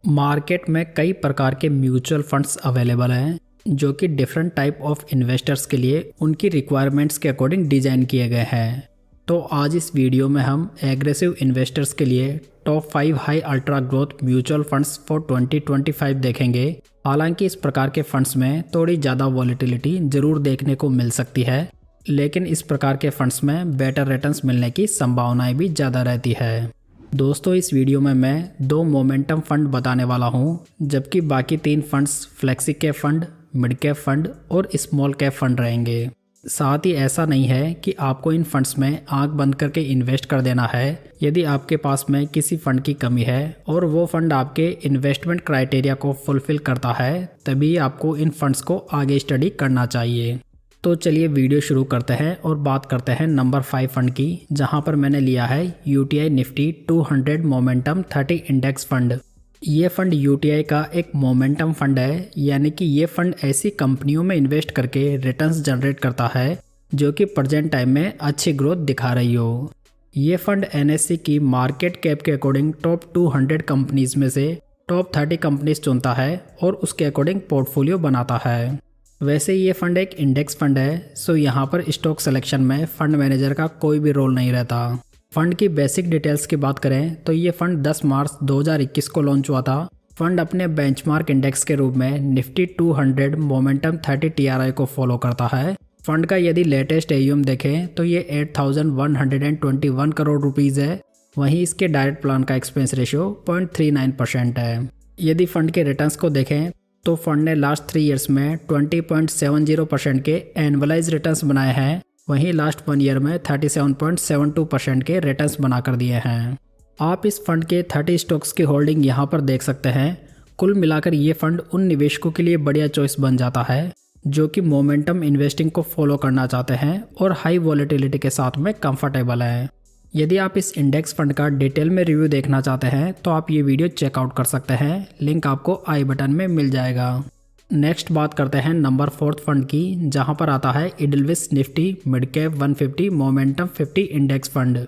Market में कई प्रकार के म्यूचुअल फंड्स अवेलेबल हैं जो कि डिफरेंट टाइप ऑफ इन्वेस्टर्स के लिए उनकी रिक्वायरमेंट्स के अकॉर्डिंग डिज़ाइन किए गए हैं। तो आज इस वीडियो में हम एग्रेसिव इन्वेस्टर्स के लिए top 5 high ultra growth mutual funds for 2025 देखेंगे। हालांकि इस प्रकार के फंड्स में थोड़ी ज़्यादा वॉलेटिलिटी ज़रूर देखने को मिल सकती है, लेकिन इस प्रकार के फंड्स में बेटर रिटर्न्स मिलने की संभावनाएं भी ज़्यादा रहती है। दोस्तों, इस वीडियो में मैं 2 मोमेंटम फंड बताने वाला हूं, जबकि बाकी 3 funds flexi cap fund, mid cap fund और स्मॉल कैप फंड रहेंगे। साथ ही ऐसा नहीं है कि आपको इन फंड्स में आंख बंद करके इन्वेस्ट कर देना है। यदि आपके पास में किसी फंड की कमी है और वो फंड आपके इन्वेस्टमेंट क्राइटेरिया को फुलफिल करता है, तभी आपको इन फंड्स को आगे स्टडी करना चाहिए। तो चलिए वीडियो शुरू करते हैं और बात करते हैं नंबर 5 फंड की, जहां पर मैंने लिया है UTI Nifty 200 momentum 30 index fund. ये फंड यूटीआई का एक मोमेंटम फंड है, यानी कि ये फंड ऐसी कंपनियों में इन्वेस्ट करके रिटर्न्स जनरेट करता है जो कि प्रेजेंट टाइम में अच्छी ग्रोथ दिखा रही हो। ये फंड एनएससी की मार्केट कैप के अकॉर्डिंग टॉप 200 कंपनीज में से टॉप 30 कंपनीज चुनता है और उसके अकॉर्डिंग पोर्टफोलियो बनाता है। वैसे ये फंड एक इंडेक्स फंड है, सो यहाँ पर स्टॉक सिलेक्शन में फंड मैनेजर का कोई भी रोल नहीं रहता। फंड की बेसिक डिटेल्स की बात करें तो ये फंड 10 मार्च 2021 को लॉन्च हुआ था। फंड अपने बेंचमार्क इंडेक्स के रूप में निफ्टी 200 मोमेंटम 30 टीआरआई को फॉलो करता है। फंड का यदि लेटेस्ट एयूएम देखें तो ये 8,121 करोड़ रुपीज़ है। वहीं इसके डायरेक्ट प्लान का एक्सपेंस रेशियो 0.39% है। यदि फंड के रिटर्न्स को देखें तो फंड ने लास्ट 3 ईयर्स में 20.70% के एनुअलाइज रिटर्न्स बनाए हैं। वहीं लास्ट 1 ईयर में 37.72% के रिटर्न्स बनाकर दिए हैं। आप इस फंड के 30 स्टॉक्स की होल्डिंग यहाँ पर देख सकते हैं। कुल मिलाकर ये फंड उन निवेशकों के लिए बढ़िया चॉइस बन जाता है जो कि मोमेंटम इन्वेस्टिंग को फॉलो करना चाहते हैं और हाई वॉलेटिलिटी के साथ में कंफर्टेबल है। यदि आप इस इंडेक्स फंड का डिटेल में रिव्यू देखना चाहते हैं तो आप ये वीडियो चेकआउट कर सकते हैं, लिंक आपको आई बटन में मिल जाएगा। नेक्स्ट बात करते हैं नंबर 4 फंड की, जहां पर आता है Edelweiss Nifty midcap 150 momentum 50 index fund.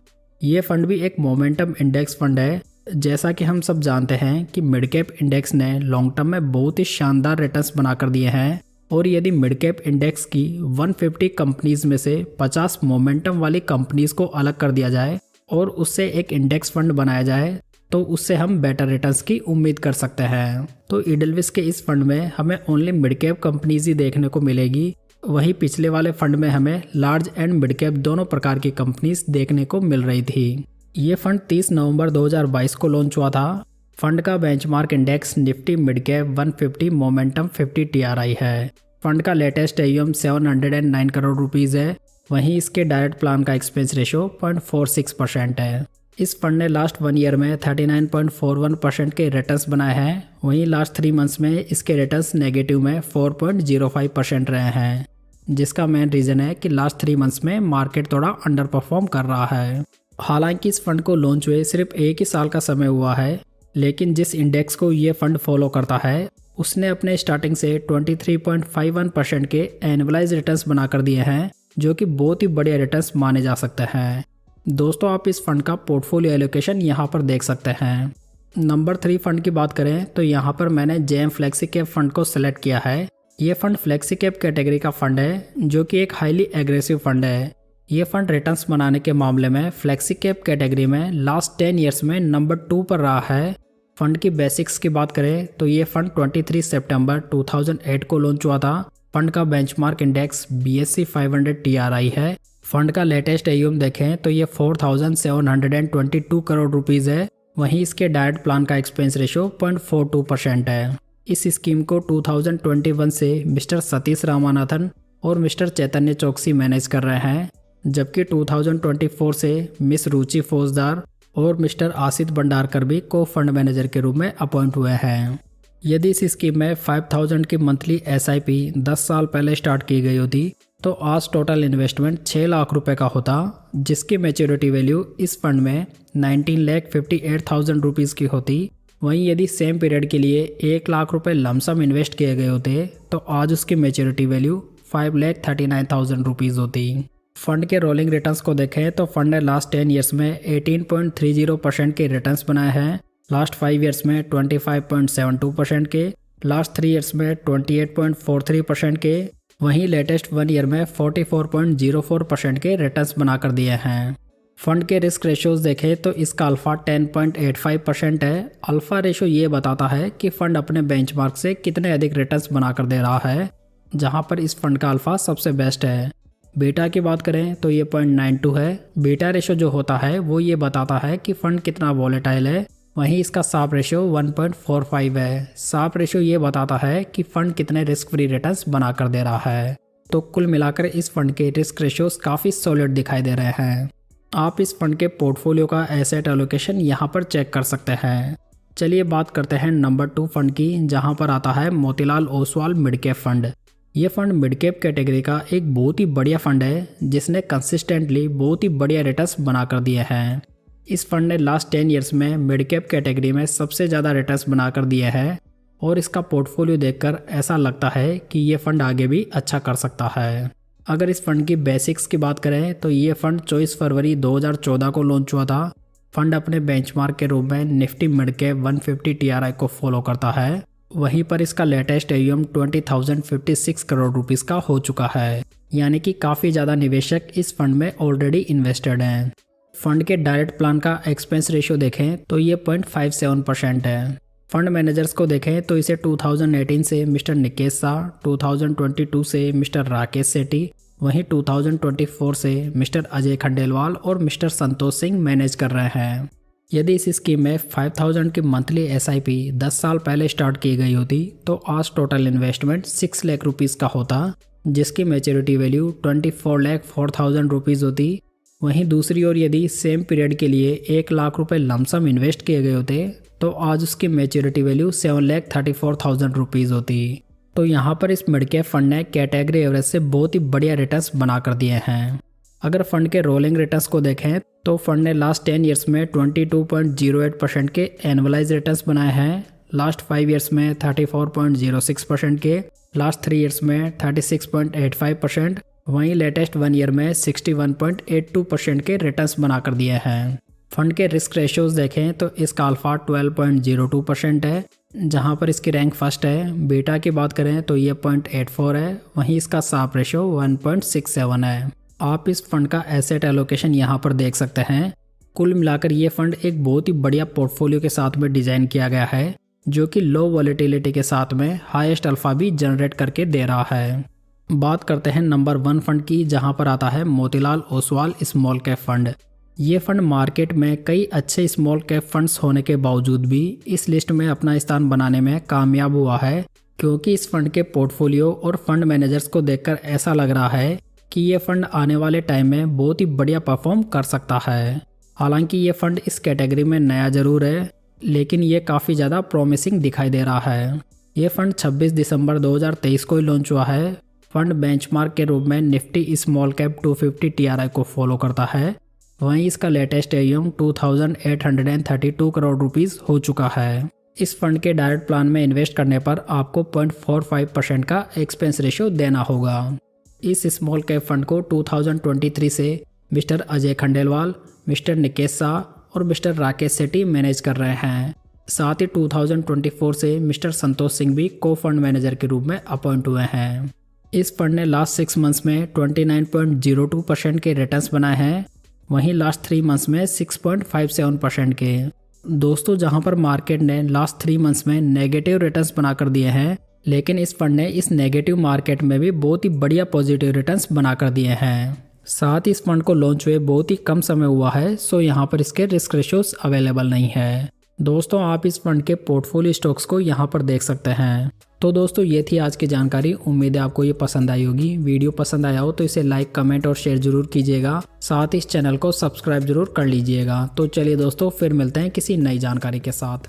ये फंड भी एक मोमेंटम इंडेक्स फंड है। जैसा कि हम सब जानते हैं कि मिड कैप इंडेक्स ने लॉन्ग टर्म में बहुत ही शानदार रिटर्न्स बनाकर दिए हैं, और यदि मिड कैप इंडेक्स की 150 कंपनीज में से 50 मोमेंटम वाली कंपनीज को अलग कर दिया जाए और उससे एक इंडेक्स फंड बनाया जाए तो उससे हम बेटर रिटर्न्स की उम्मीद कर सकते हैं। तो इडलविस के इस फंड में हमें ओनली मिड कैप कंपनीज ही देखने को मिलेगी। वहीं पिछले वाले फंड में हमें लार्ज एंड मिड कैप दोनों प्रकार की कंपनीज देखने को मिल रही थी। ये फंड 30 नवंबर 2022 को लॉन्च हुआ था। फंड का benchmark index Nifty midcap 150 momentum 50 TRI है। फंड का लेटेस्ट एयूएम 709 करोड़ रुपीज़ है। वहीं इसके डायरेक्ट प्लान का एक्सपेंस रेशियो 0.46% है। इस फंड ने लास्ट 1 ईयर में 39.41% के रिटर्न्स बनाए हैं। वहीं लास्ट 3 मंथ्स में इसके रिटर्न्स नेगेटिव में 4.05% रहे हैं, जिसका मेन रीज़न है कि लास्ट 3 मंथ्स में मार्केट थोड़ा अंडर परफॉर्म कर रहा है। हालांकि इस फंड को लॉन्च हुए सिर्फ 1 ही साल का समय हुआ है, लेकिन जिस इंडेक्स को ये फंड फॉलो करता है उसने अपने स्टार्टिंग से 23.51% के एनुअलाइज रिटर्न्स बनाकर दिए हैं, जो कि बहुत ही बढ़िया रिटर्न्स माने जा सकते हैं। दोस्तों, आप इस फंड का पोर्टफोलियो एलोकेशन यहाँ पर देख सकते हैं। नंबर 3 फंड की बात करें तो यहाँ पर मैंने जेएम फ्लेक्सी कैप फंड को सिलेक्ट किया है। ये फंड फ्लेक्सी कैप कैटेगरी का फंड है, जो कि एक हाईली एग्रेसिव फंड है। ये फंड रिटर्न्स बनाने के मामले में फ्लेक्सी कैप कैटेगरी में लास्ट 10 ईयर्स में नंबर 2 पर रहा है। फंड की बेसिक्स की बात करें तो ये फंड 23 सितंबर 2008 को लॉन्च हुआ था। फंड का बेंचमार्क इंडेक्स BSE 500 TRI है। फंड का लेटेस्ट एयूएम देखें तो ये 4,722 करोड़ रुपीज़ है। वहीं इसके डायरेक्ट प्लान का एक्सपेंस रेशियो 0.42% है। इस स्कीम को 2021 से मिस्टर सतीश रामानाथन और मिस्टर चैतन्य चौकसी मैनेज कर रहे हैं, जबकि 2024 से मिस रुचि फौजदार और मिस्टर आसित भंडारकर भी को फंड मैनेजर के रूप में अपॉइंट हुए हैं। यदि इस स्कीम में 5,000 की मंथली SIP 10 साल पहले स्टार्ट की गई होती तो आज टोटल इन्वेस्टमेंट 6 लाख रुपए का होता, जिसकी मैच्योरिटी वैल्यू इस फंड में 19,58,000 रुपीज़ की होती। वहीं यदि सेम पीरियड के लिए 1 लाख रुपए लमसम इन्वेस्ट किए गए होते तो आज उसकी मैच्योरिटी वैल्यू 5,39,000 रुपीज़ होती। फंड के रोलिंग रिटर्न्स को देखें तो फंड ने लास्ट 10 ईयर्स में 18.30% के रिटर्न्स बनाए हैं। लास्ट 5 ईयर्स में 25.72% के, लास्ट 3 ईयर्स में 28.43% के, वहीं लेटेस्ट 1 ईयर में 44.04% के रिटर्न्स बनाकर दिए हैं। फंड के रिस्क रेशियोज देखें तो इसका अल्फ़ा 10.85% है। अल्फ़ा रेशो ये बताता है कि फ़ंड अपने बेंचमार्क से कितने अधिक रिटर्न्स बनाकर दे रहा है, जहां पर इस फंड का अल्फ़ा सबसे बेस्ट है। बीटा की बात करें तो ये 0.92 है। बीटा रेशो जो होता है वो ये बताता है कि फ़ंड कितना वॉलेटाइल है, वहीं इसका साप रेशो 1.45 है। साप रेशो ये बताता है कि फ़ंड कितने रिस्क फ्री रिटर्न्स बनाकर दे रहा है। तो कुल मिलाकर इस फंड के रिस्क रेशियोज काफ़ी सॉलिड दिखाई दे रहे हैं। आप इस फंड के पोर्टफोलियो का एसेट एलोकेशन यहाँ पर चेक कर सकते हैं। चलिए बात करते हैं नंबर 2 फंड की, जहाँ पर आता है Motilal Oswal mid cap fund. ये फंड मिड कैप कैटेगरी का एक बहुत ही बढ़िया फंड है, जिसने कंसिस्टेंटली बहुत ही बढ़िया रिटर्न्स बनाकर दिए हैं। इस फंड ने लास्ट 10 ईयर्स में मिड कैप कैटेगरी में सबसे ज़्यादा रिटर्न्स बनाकर दिए हैं और इसका पोर्टफोलियो देखकर ऐसा लगता है कि ये फंड आगे भी अच्छा कर सकता है। अगर इस फंड की बेसिक्स की बात करें तो ये फंड 24 फरवरी 2014 को लॉन्च हुआ था। फंड अपने बेंचमार्क के रूप में निफ्टी मिड कैप 150 TRI को फॉलो करता है। वहीं पर इसका लेटेस्ट AUM 20,056 करोड़ रुपीस का हो चुका है, यानी कि काफ़ी ज़्यादा निवेशक इस फंड में ऑलरेडी इन्वेस्टेड हैं। फंड के डायरेक्ट प्लान का एक्सपेंस रेशियो देखें तो ये 0.57% है। फंड मैनेजर्स को देखें तो इसे 2018 से मिस्टर निकेश शाह, 2022 से मिस्टर राकेश सेठी, वहीं 2024 से मिस्टर अजय खंडेलवाल और मिस्टर संतोष सिंह मैनेज कर रहे हैं। यदि इस स्कीम में 5,000 की मंथली SIP 10 साल पहले स्टार्ट की गई होती तो आज टोटल इन्वेस्टमेंट 6 लाख रुपीज़ का होता, जिसकी मैच्योरिटी वैल्यू 24,04,000 रुपीज़ होती। वहीं दूसरी ओर यदि सेम पीरियड के लिए 1 लाख रुपए लमसम इन्वेस्ट किए गए होते तो आज उसकी मैच्योरिटी वैल्यू 7,34,000 रुपीज़ होती। तो यहाँ पर इस मिड कैप फंड ने कैटेगरी एवरेज से बहुत ही बढ़िया रिटर्न्स बनाकर दिए हैं। अगर फंड के रोलिंग रिटर्न्स को देखें तो फंड ने लास्ट 10 ईयर्स में 22.08% के एनुअलाइज रिटर्न्स बनाए हैं, लास्ट 5 ईयर्स में 34.06% के, लास्ट 3 ईयर्स में 36.85%, वहीं लेटेस्ट 1 ईयर में 61.82% के रिटर्न्स बनाकर दिए हैं। फंड के रिस्क रेशियोज देखें तो इसका अल्फ़ा 12.02% है, जहां पर इसकी रैंक फर्स्ट है। बीटा की बात करें तो ये 0.84 है, वहीं इसका साप रेशियो 1.67 है। आप इस फंड का एसेट एलोकेशन यहाँ पर देख सकते हैं। कुल मिलाकर ये फंड एक बहुत ही बढ़िया पोर्टफोलियो के साथ में डिज़ाइन किया गया है, जो कि लो वॉलेटिलिटी के साथ में हाईएस्ट अल्फ़ा भी जनरेट करके दे रहा है। बात करते हैं नंबर 1 फंड की, जहाँ पर आता है Motilal Oswal small cap fund. ये फंड मार्केट में कई अच्छे स्मॉल कैप फंड्स होने के बावजूद भी इस लिस्ट में अपना स्थान बनाने में कामयाब हुआ है, क्योंकि इस फंड के पोर्टफोलियो और फंड मैनेजर्स को देखकर ऐसा लग रहा है कि ये फंड आने वाले टाइम में बहुत ही बढ़िया परफॉर्म कर सकता है। हालांकि ये फंड इस कैटेगरी में नया जरूर है, लेकिन ये काफ़ी ज़्यादा प्रॉमिसिंग दिखाई दे रहा है। ये फंड 26 दिसंबर 2023 को ही लॉन्च हुआ है। फंड बेंचमार्क के रूप में निफ्टी स्मॉल कैप 250 TRI को फॉलो करता है। वहीं इसका लेटेस्ट AUM 2,832 करोड़ रुपीस हो चुका है। इस फंड के डायरेक्ट प्लान में इन्वेस्ट करने पर आपको 0.45% का एक्सपेंस रेशियो देना होगा। इस स्मॉल कैप फंड को 2023 से मिस्टर अजय खंडेलवाल, मिस्टर निकेश शाह और मिस्टर राकेश सेठी मैनेज कर रहे हैं। साथ ही 2024 से मिस्टर संतोष सिंह भी को फंड मैनेजर के रूप में अपॉइंट हुए हैं। इस फंड ने लास्ट 6 मंथ्स में 29.02% के रिटर्न्स बनाए हैं, वहीं लास्ट 3 मंथ्स में 6.57% के। दोस्तों, जहां पर मार्केट ने लास्ट 3 मंथ्स में नेगेटिव रिटर्न्स बनाकर दिए हैं, लेकिन इस फंड ने इस नेगेटिव मार्केट में भी बहुत ही बढ़िया पॉजिटिव रिटर्न्स बनाकर दिए हैं। साथ ही इस फंड को लॉन्च हुए बहुत ही कम समय हुआ है, सो यहाँ पर इसके रिस्क रेशियोज अवेलेबल नहीं है। दोस्तों, आप इस फंड के पोर्टफोलियो स्टॉक्स को यहाँ पर देख सकते हैं। तो दोस्तों, ये थी आज की जानकारी। उम्मीद है आपको ये पसंद आई होगी। वीडियो पसंद आया हो तो इसे लाइक, कमेंट और शेयर जरूर कीजिएगा। साथ ही इस चैनल को सब्सक्राइब जरूर कर लीजिएगा। तो चलिए दोस्तों, फिर मिलते हैं किसी नई जानकारी के साथ।